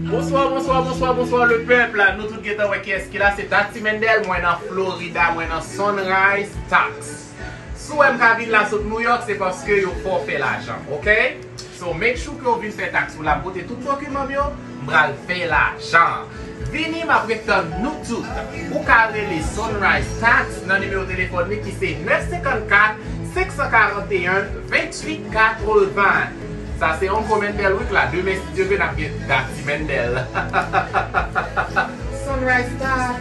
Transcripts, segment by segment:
Bonsoir le peuple. Nous tous qui sommes est-ce qu'il a c'est Tati Mendel, moi dans Florida, moi dans Sunrise Tax. Si vous avez là sur New York, c'est parce que vous faut faire l'argent, ok? So make sure que vous venez faire taxe pour la beauté tout document yo, m'bral faire l'argent. Vini m'a prétendre nous tous. Vous carrez les Sunrise Tax dans le numéro de téléphone qui c'est 954 541 28 80. Ça c'est un commentaire là, deux messieurs que n'a pas Tati Mendel. Sunrise Tax,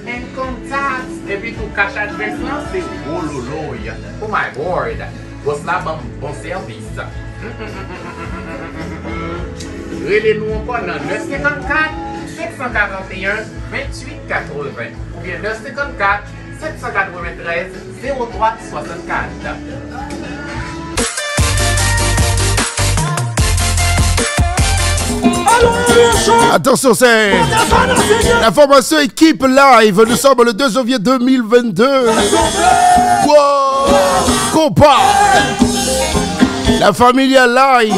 income tax, et puis tout cash adresse là, c'est oh lolo. Oh my god, boss là bon service. Relez-nous encore dans 954 541 28 80 ou bien 954 793 03 64. Attention, c'est l'information équipe live. Nous sommes le 2 janvier 2022. Wow. Compas. La famille live.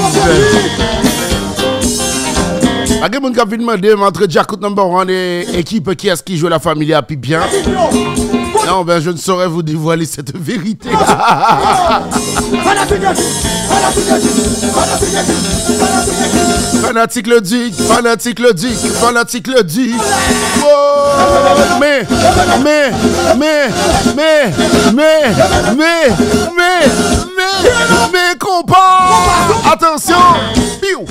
A quelqu'un qui a demandé entre Jacob number 1 et équipe qui est-ce qui joue la famille à bien. Non, ben je ne saurais vous dévoiler cette vérité. Fanatique le duc, fanatique le duc, fanatique le duc. Oh, mais, compas. Attention. Piou.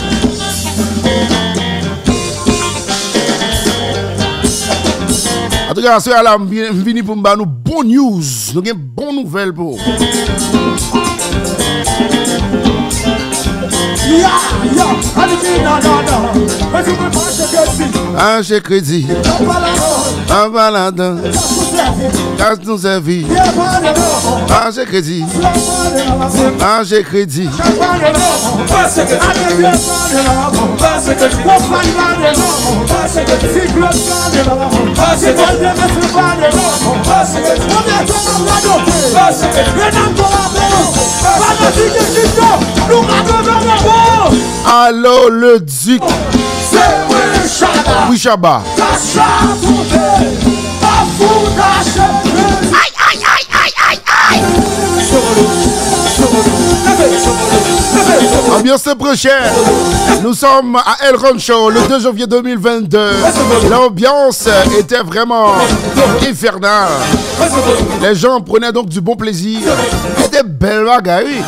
En tout cas, ceux-là, nous venons pour nous bon news. Nous avons bonne nouvelle pour. Un chez crédit, un baladin, casse nous servir. Un chez crédit, un chez crédit. Allô le duc. Oui Chaba. Ambiance prochaine. Nous sommes à El Rancho le 2 janvier 2022. L'ambiance était vraiment infernale. Les gens prenaient donc du bon plaisir. C'était belle bagaille.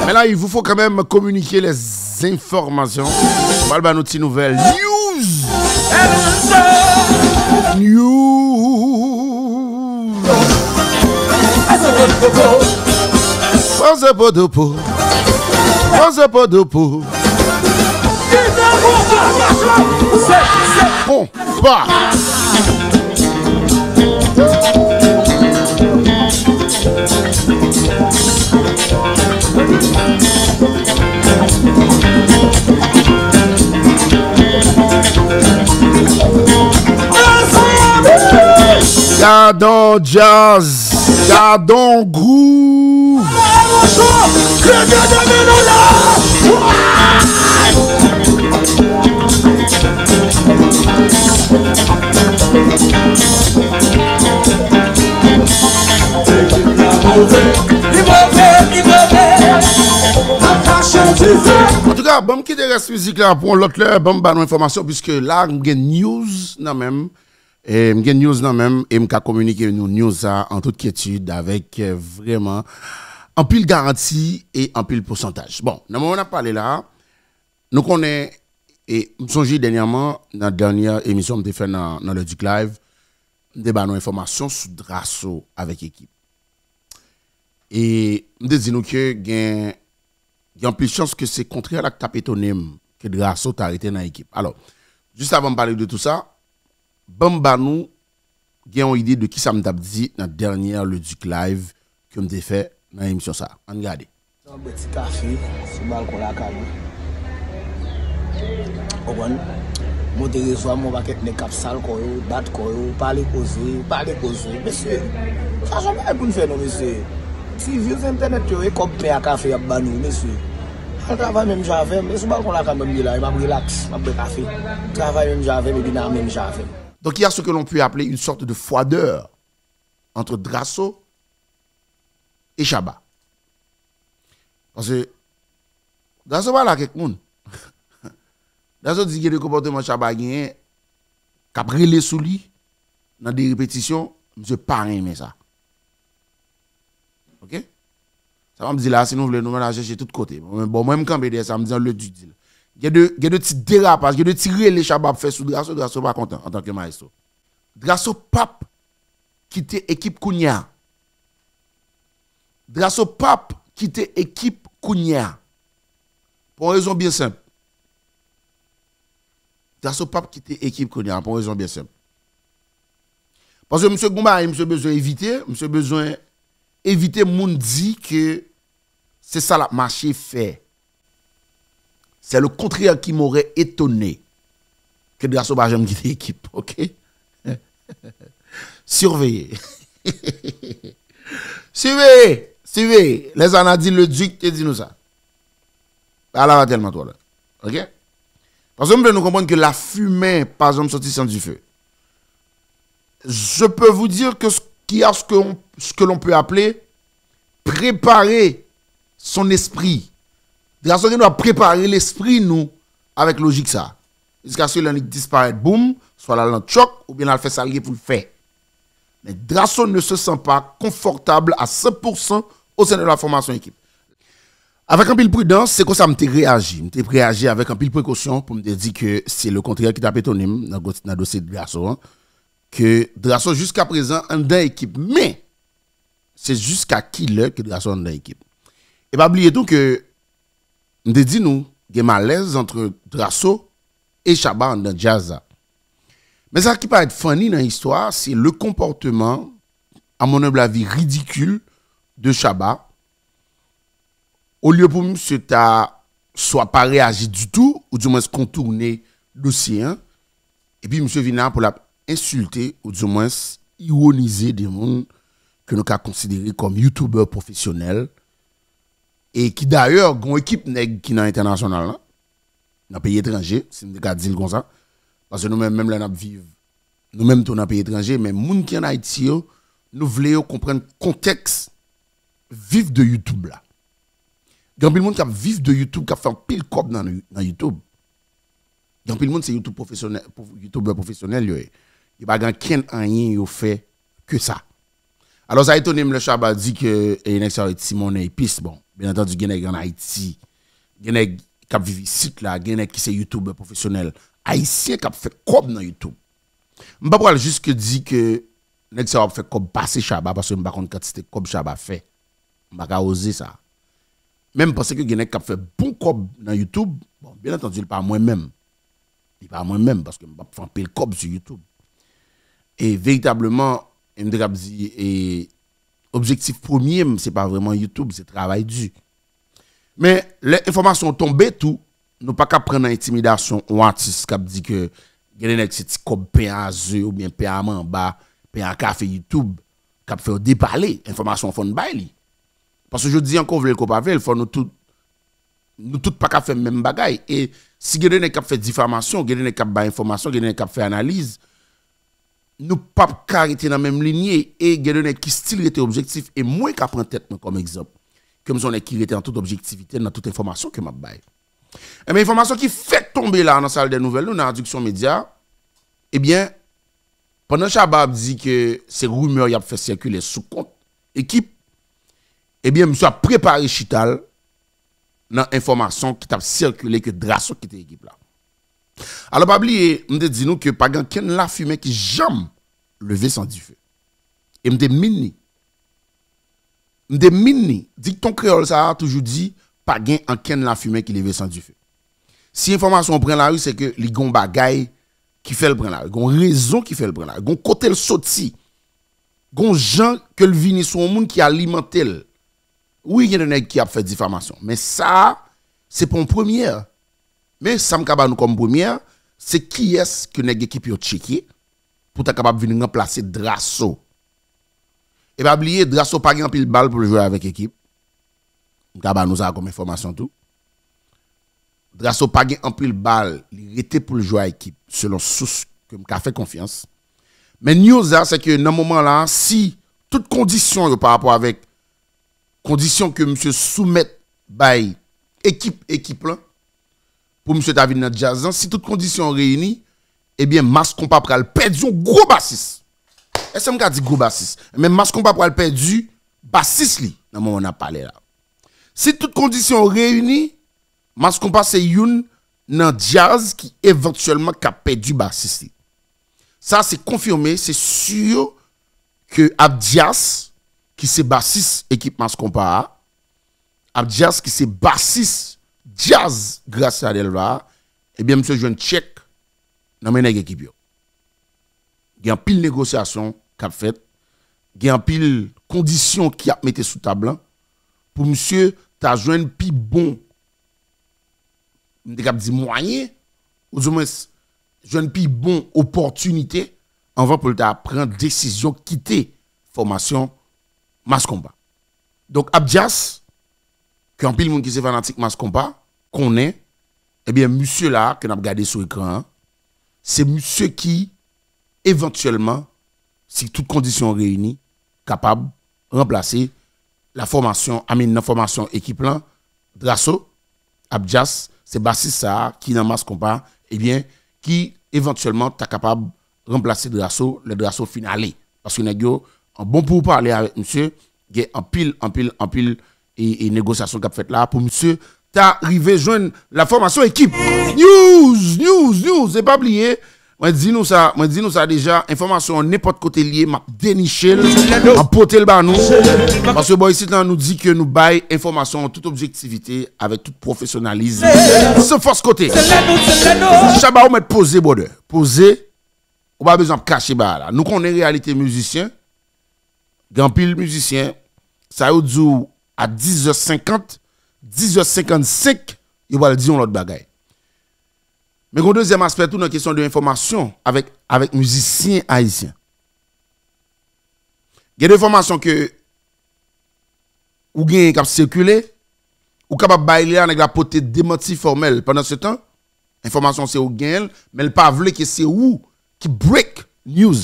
Mais là, il vous faut quand même communiquer les informations. On va nos petites nouvelles. News. Pense pas de peau. Pense pas de peau. Bon, pas. Gardons jazz, gardons groove. En tout cas, bon, qui reste musique là pour l'autre là, bon, bah, information puisque là, on a news non même. Et m'gen news nan même et m'ka communiquer nous news ça en toute quiétude avec vraiment en pile garantie et en pile pourcentage. Bon, dans moment on a parlé là, nous connaît et m'songe dernièrement dans la dernière émission m'te fait dans le Duc Live, débat nos informations sur Drasso avec équipe. Et m'te dit nous que gen plus de chance que c'est contraire à la tapétonème que Drasso t'a arrêté dans l'équipe. Alors, juste avant de parler de tout ça, Bamba nous gagne une idée de qui ça m'a dit dans dernière le Duc Live que me fait dans l'émission ça. On regarde. Un petit café sur le balcon la caille. On monter reçoit mon paquet de cap sale ko yo, battre ko yo, parler causer, monsieur. Ça sont pas pour nous faire non monsieur. Si vieux internet, tu es comme pain à café à banou, monsieur. Je travaille même j'avais, mais ce balcon là quand même là, il m'a relax, m'a boire café. Travaille même j'avais, mais bien même j'avais. Donc il y a ce que l'on peut appeler une sorte de froideur entre Drasso et Chaba. Parce que Drasso va là quelque monde. Drasso dit que le comportement Chaba gagne cap relé sous lui dans des répétitions, monsieur pas aimé ça. OK? Ça va me dire là si nous voulons nous mélanger chez tous côtés. Bon moi même quand ça me dit le du deal. Il y a de petits dérapages, il y a de tirer les Chaba fait sous Drasso, Drasso pas content en tant que maestro. Drasso pape quitte équipe Kounia. Drasso pape quitte équipe Kounia. Pour une raison bien simple. Drasso pape quitte équipe Kounia pour une raison bien simple. Parce que M. Goumba, il a besoin éviter moun dit que c'est ça la marché fait. C'est le contraire qui m'aurait étonné que Drasso va jamais quitter l'équipe, OK? Surveillez. Surveillez. Les anadis, le duc te dit nous ça. Alors, va tellement toi là. OK? Parce que nous comprenons que la fumée, par exemple, sortissant du feu. Je peux vous dire que qu'il y a ce que l'on peut appeler préparer son esprit. Drasso doit préparer l'esprit, nous, avec logique ça. Jusqu'à ce qu'il disparaît, boum, soit là, dans choc, ou bien elle fait ça pour le faire. Mais Drasso ne se sent pas confortable à 100% au sein de la formation équipe. Avec un pile prudence, c'est comme ça que je réagi. Je réagi avec un pile précaution pour me dire que c'est le contraire qui t'a pétonné dans le dossier de Drasso. Hein, que Drasso jusqu'à présent est dans l'équipe. Mais c'est jusqu'à qui là que Drasso est dans l'équipe. Et pas oublier tout que je dis nous, il y a malaise entre Drasso et Chaba dans jazz. Mais ça qui peut être funny dans l'histoire, c'est le comportement, à mon humble avis, ridicule de Chaba. Au lieu pour monsieur soit pas réagi du tout, ou du moins contourner le dossier, hein, et puis monsieur vient pour la insulter, ou du moins ironiser des gens que nous avons considérés comme youtubeurs professionnels, et qui d'ailleurs ont une équipe qui est internationale, hein, dans le pays étranger, si nous avons dit comme ça. Parce que nous-mêmes, même là, nous vivons, nous-mêmes, dans le pays étranger, mais les gens qui sont en Haïti, nous voulons comprendre le contexte vif de YouTube là. Il y a des gens qui vivent de YouTube, qui font pile cop dans YouTube. Il y a des gens qui sont YouTubeurs professionnels. Il n'y a pas rien fait que ça. Alors, ça a étonné, le Chaba dit que il y a Simon épice. Bon, bien entendu, il y a en Haïti. Il y a qui vivent ici, là, il y a qui sont YouTubeurs professionnels. Haïtien qui fait cop dans YouTube. Je ne vais pas juste dire que les gens fait cop passer Chaba parce que je ne sais pas quand c'était cop Chaba fait. Je ne vais pas oser ça. Même parce que quelqu'un qui a fait bon cop dans YouTube, bon, bien entendu, il n'est pas moi-même. Il n'est pas moi-même parce que je ne vais pas faire le cop sur YouTube. Et véritablement, l'objectif premier, ce n'est pas vraiment YouTube, c'est le travail dur. Mais les informations tombées, tout, nous pas qu'à prendre l'intimidation ou artiste qui dit que il y a des cop pain à œufs ou bien pain à mamba, pain à café YouTube, qui a fait déparler information fond bail. Parce que je dis encore le copavel, il faut nous tout pas qu'à faire même bagaille. Et si il y a des qui fait diffamation, il y a des qui fait information, il y a des qui fait analyse, nous pas arrêter dans la même lignée et il y a des qui style était objectif et moi qui prend tête comme exemple. Comme si on est qui était en toute objectivité dans toute information que m'a bail. Et mais information qui fait tomber là dans la salle des nouvelles, nous dans Adduction Média, eh bien, pendant Chaba dit que ces rumeurs y a fait circuler sous compte équipe, eh bien, monsieur a préparé Chital dans l'information qui t'a circulé que Drasso qui était équipe là. Alors, pas oublier, me dit nous que pas quelqu'un la fumée qui jamais levé sans du feu. Et me mini. Dicton créole ça a toujours dit pas gain en ken la fumée qui levé sans du feu. Si information prend la rue c'est que li gon bagay qui fait le prendre la rue, gon raison qui fait le prendre la rue, gon côté le sorti. Gon gens que le vini son monde qui alimente elle. Oui, il y a des nèg qui a fait diffamation, mais ça c'est pour une première. Mais ça me capable nous comme première, c'est qui est-ce que nèg équipe yo checker pour ta capable venir remplacer Drasso. Et pas oublier, Drasso pas grand pile balle pour jouer avec l'équipe. Nous avons comme information tout. Drasso pas grand pile balle, il était pour jouer avec l'équipe, selon source que m'a fait confiance. Mais news c'est que dans ce moment-là, si toutes conditions par rapport avec conditions que monsieur soumet by équipe là, pour monsieur David dans jazz, si toutes conditions réunies, eh bien, Mascompa pral perdu un gros bassiste. Est-ce que je dis gros bassiste? Mais Mascompa pral perdu bassiste li, dans le moment où on a parlé là. Si toutes conditions réunies, Mascompa c'est une dans jazz qui éventuellement a perdu bassiste. Ça c'est confirmé, c'est sûr que Abdias qui c'est bassiste équipe Mascompa, Abdias qui c'est bassiste jazz grâce à Delva, eh bien monsieur joue un check dans mes équipe yo. Il y a pile négociation qu'a fait, il y a pile conditions qui a mis sous table pour monsieur t'a joindre pi bon m'te dit moyen ou du moins joindre pi bon opportunité avant pour t'a prendre décision quitter formation Mascompa. Donc Abdias que en pile monde qui c'est fanatique Mascompa connaît, eh bien monsieur là que n'a regardé sur écran, c'est monsieur qui éventuellement, si toutes conditions réunies, capable de remplacer la formation, la formation équipe là, Drasso, Abdias, c'est bassiste ça qui dans Mascompa, eh bien qui éventuellement est capable de remplacer Drasso, le Drasso finale parce que nous un bon pour parler avec monsieur, il y a en pile et négociation qu'a fait là pour monsieur t'as arrivé joindre la formation équipe. News, c'est pas oublié. Moi dis nous ça déjà information n'importe côté lié m'a déniché m'a porter le banou parce que boy ici là nous dit que nous bail information en toute objectivité avec tout professionnalisme sans force côté. Chaba ou mettre poser border. Poser ou pas besoin de cacher ba là. Nous connaît réalité musicien. Grand pile musicien ça ou dit à 10h50 10h55, il va le dire l'autre bagaille. Mais le deuxième aspect, tout dans la question de l'information avec musiciens haïtiens. Il y a des informations que ou gain qui circuler ou capable bailler avec la potée démenti formelle pendant ce temps. Information c'est ou gain, mais le pas veut que c'est où qui break news.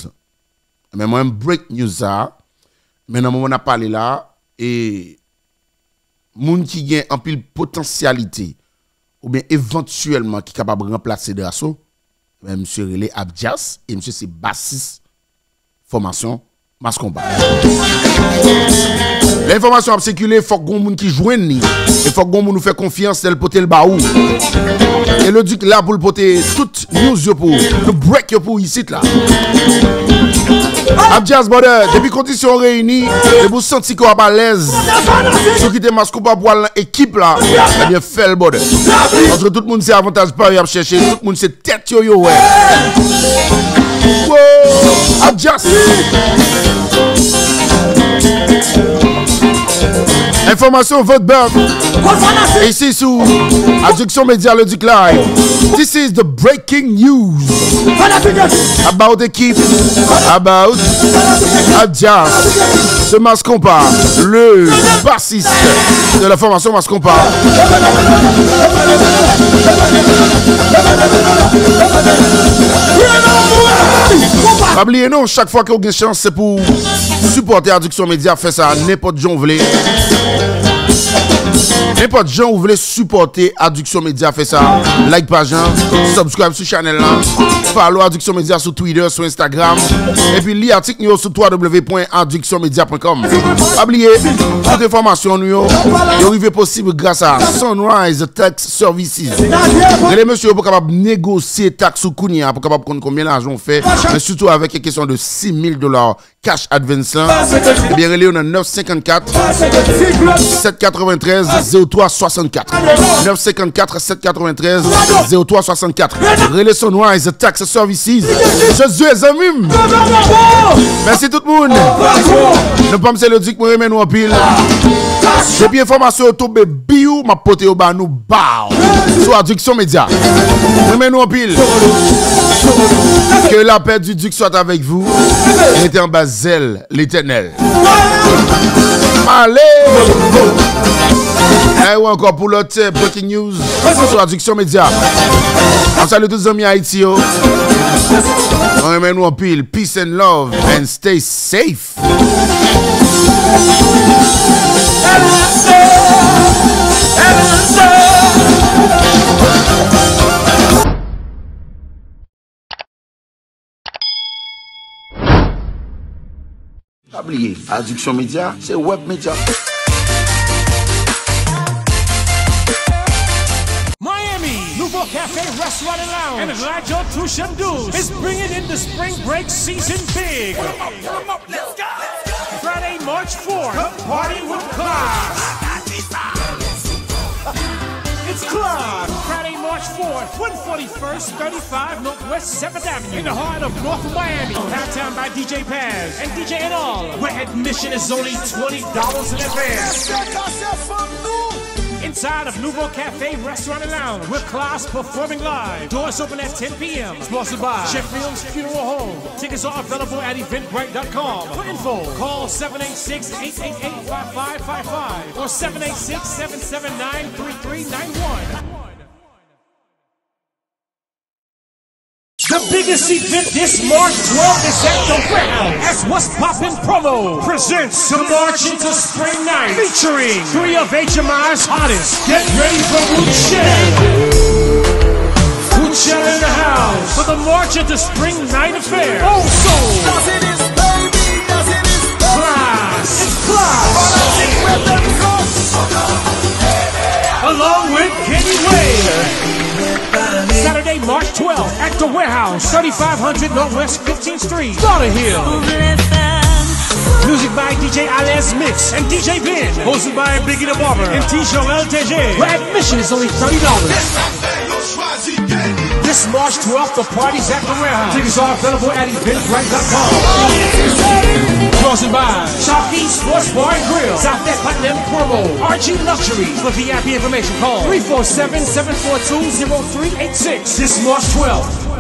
Mais moi break news ça. Mais dans le moment on a parlé là et moun qui gagne en pile potentialité ou bien éventuellement qui est capable de remplacer Drasso, monsieur Relé Abdias et monsieur c'est bassiste formation Mascompa. L'information a circulé, il faut que moun qui joigne, il faut que moun nous fait confiance, tel poter le baou. Et le duc là pour le poter toute news pour le break pour ici là. Abdias border, depuis conditions réunies, et vous sentez qu'on est à l'aise. Ceux qui étaient Mascompa pour l'équipe là, eh bien fait le border. Parce que tout le monde c'est avantage pas à chercher, tout le monde c'est tête yo ouais. Wow, Abdias. Information vote bug. Ici sous Adduction Média le Duc Live. This is the breaking news about the keep, about Abdias de Mascompa, le bassiste de la formation Mascompa. Pas oublier non, chaque fois qu'on a une chance c'est pour supporter Adduction Média, fait ça n'importe qui voulez. N'importe gens vous voulez supporter Adduction Média, fait ça. Like page, subscribe sur channel là. Follow Adduction Média sur Twitter, sur Instagram. Et puis lis article sur www.adductionmedia.com. Pas oublier, toute information nous est arrivé possible grâce à Sunrise Tax Services. Les messieurs pour capable négocier taxe ou kounia pour capable connaître combien d'argent on fait, mais surtout avec une question de $6,000 cash advance. Et bien relais on a 954 793 0364 954 793 0364. Relais Sunrise Tax Services. Jésus les amis. Merci tout le monde. Nous pas c'est le duc pour remettre nous en pile. Depuis information autour biou m'a poté au bas nous bao sur Adduction Média. Remettre nous en pile. Que la paix du duc soit avec vous. Mettez en bas zèle l'Éternel. Allez! Et ou encore pour l'autre breaking news sur Addiction Média. On salue tous les amis Haïti. On remet nous en pile. Peace and love and stay safe. Oubliez, Addiction Média, c'est web média. Miami, Nouveau Cafe Restaurant and Lounge, and Elijah Toucham Dudes is bringing in the spring break season big. Let's go. Friday, March 4th, party with class. It's Club, Friday, March 4th, 141st, 35 Northwest 7th Avenue, in the heart of North Miami. Halftime by DJ Paz and DJ NL, where admission is only $20 in advance. Inside of Nouveau Cafe Restaurant and Lounge, with Class performing live. Doors open at 10 p.m. Sponsored by Sheffield's Funeral Home. Tickets are available at eventbrite.com. For info, call 786-888-5555 or 786-779-3391. The biggest event this March 12th is at the Warehouse as What's Poppin' Promo presents the March into Spring Night featuring 3 of HMI's hottest. Get ready for Wucha in the house for the March into Spring Night affair. Also, Class. It's Class. Along with Kenny Wade. Saturday, March 12th at the Warehouse, 3500 Northwest 15th Street, Lauderhill. Music by DJ Alex Mix and DJ Ben. Hosted by Biggie the Barber and T-Show LTG. Where admission is only $30. This March 12th, the party's at the Warehouse. Tickets are available at eventbrite.com. Sponsored by Shockey Sports Bar and Grill, South End Platinum Promo, RG Luxury. For VIP information, call 347-742-0386. This March 12th.